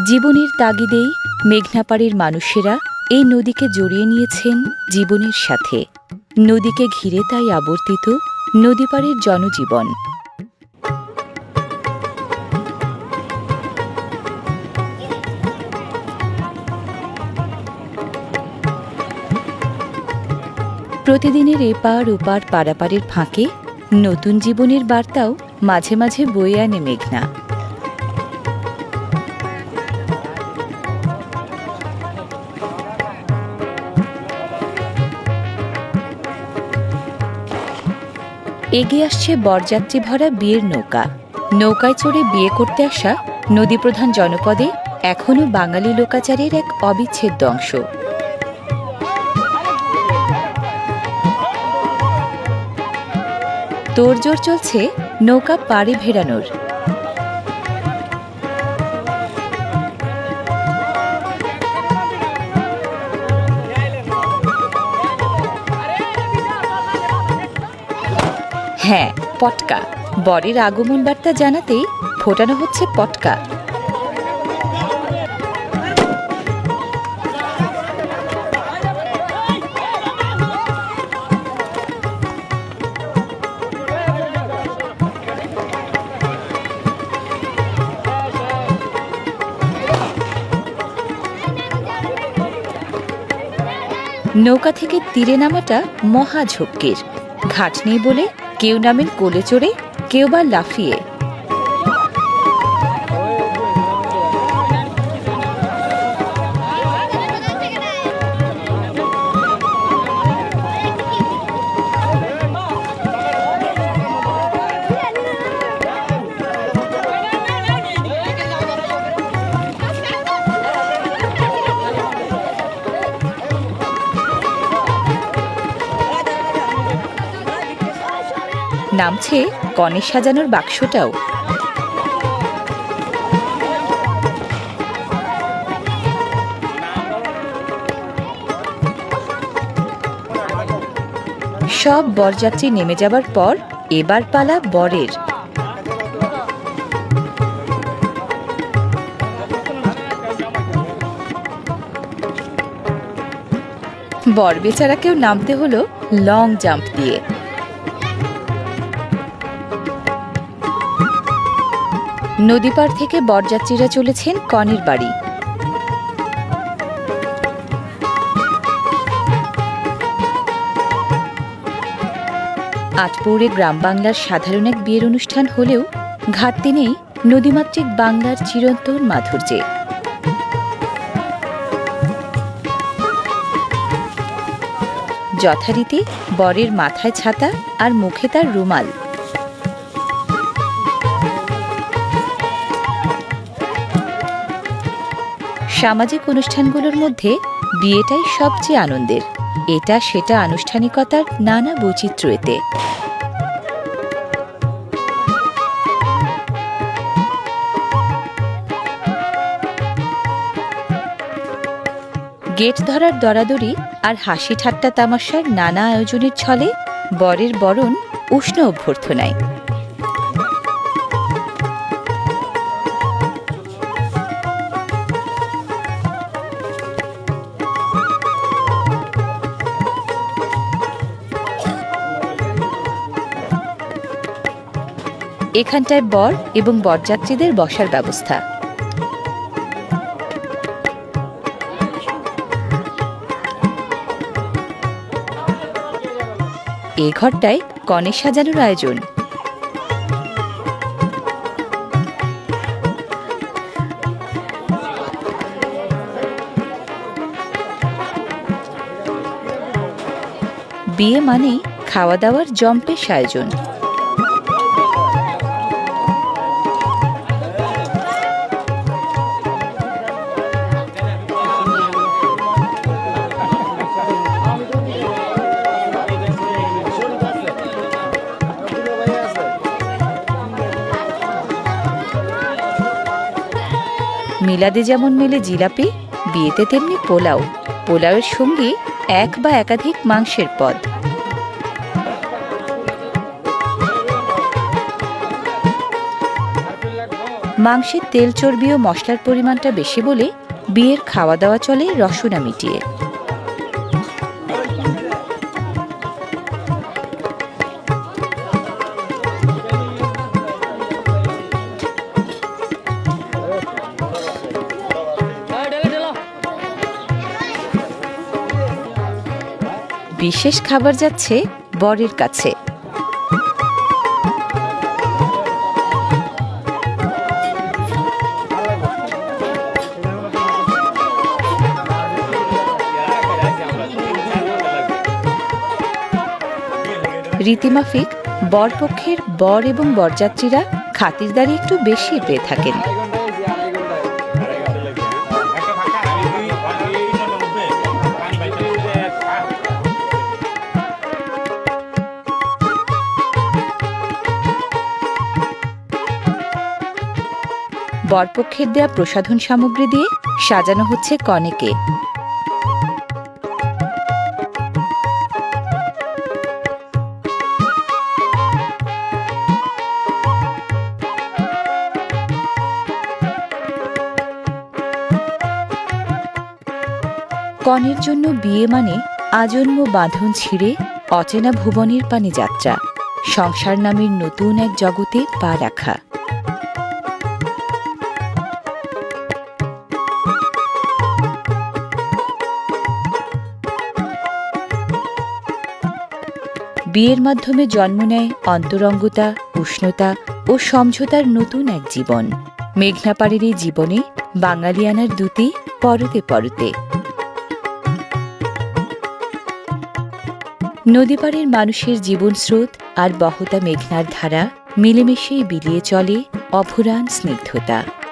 জীবনের তাগিদেই মেঘনাপাড়ের মানুষেরা এই নদীকে জড়িয়ে নিয়েছেন জীবনের সাথে। নদীকে ঘিরে তাই আবর্তিত নদীপাড়ের জনজীবন। প্রতিদিনের এপার ওপার পারাপারের ফাঁকে নতুন জীবনের বার্তাও মাঝে মাঝে বয়ে আনে মেঘনা। এগিয়ে আসছে বরযাত্রী ভরা বিয়ের নৌকা। নৌকায় চড়ে বিয়ে করতে আসা নদীপ্রধান জনপদে এখনও বাঙালি লোকাচারের এক অবিচ্ছেদ্য অংশ। তোড়জোড় চলছে নৌকা পাড়ে ভেড়ানোর। হ্যাঁ, পটকা। বরের আগমন বার্তা জানাতেই ফোটানো হচ্ছে পটকা। নৌকা থেকে তীরে নামাটা মহা ঝক্কির। ঘাট নেই বলে কেউ নামেন কোলে চড়ে, কেউ বা লাফিয়ে। নামছে কনে সাজানোর বাক্সটাও। সব বরযাত্রী নেমে যাবার পর এবার পালা বরের। বর বেচারাকেও নামতে হলো লং জাম্প দিয়ে। নদীপাড় থেকে বরযাত্রীরা চলেছেন কনের বাড়ি। আটপৌরে গ্রাম বাংলার সাধারণ এক বিয়ের অনুষ্ঠান হলেও ঘাটতি নেই নদীমাতৃক বাংলার চিরন্তন মাধুর্যে। যথারীতি বরের মাথায় ছাতা আর মুখে তার রুমাল। সামাজিক অনুষ্ঠানগুলোর মধ্যে বিয়েটাই সবচেয়ে আনন্দের। এটা সেটা আনুষ্ঠানিকতার নানা বৈচিত্র্য এতে। গেট ধরার দরাদরি আর হাসি ঠাট্টা তামাশার নানা আয়োজনের ছলে বরের বরণ উষ্ণ অভ্যর্থনায়। এখানটায় বর এবং বরযাত্রীদের বসার ব্যবস্থা। এ ঘরটায় কনে সাজানোর আয়োজন। বিয়ে মানেই খাওয়া দাওয়ার জম্পেশ আয়োজন। মিলাদে যেমন মেলে জিলাপি, বিয়েতে তেমনি পোলাও। পোলাওয়ের সঙ্গে এক বা একাধিক মাংসের পদ। মাংসের তেল চর্বি ও মশলার পরিমাণটা বেশি বলে বিয়ের খাওয়া দাওয়া চলে রসনা মিটিয়ে। বিশেষ খাবার যাচ্ছে বরের কাছে। রীতিমাফিক বরপক্ষের বর এবং বরযাত্রীরা খাতিরদারি একটু বেশি পেয়ে থাকেন। বরপক্ষের দেয়া প্রসাধন সামগ্রী দিয়ে সাজানো হচ্ছে কনেকে। কনের জন্য বিয়ে মানে আজন্ম বাঁধন ছিঁড়ে অচেনা ভুবনের পানে যাত্রা, সংসার নামের নতুন এক জগতে পা রাখা। বিয়ের মাধ্যমে জন্ম নেয় অন্তরঙ্গতা, উষ্ণতা ও সমঝোতার নতুন এক জীবন। মেঘনাপাড়ের এই জীবনে বাঙালিয়ানার দ্যুতি পরতে পরতে। নদীপাড়ের মানুষের জীবন স্রোত আর বহতা মেঘনার ধারা মিলেমিশেই বিলিয়ে চলে অভুরান স্নিগ্ধতা।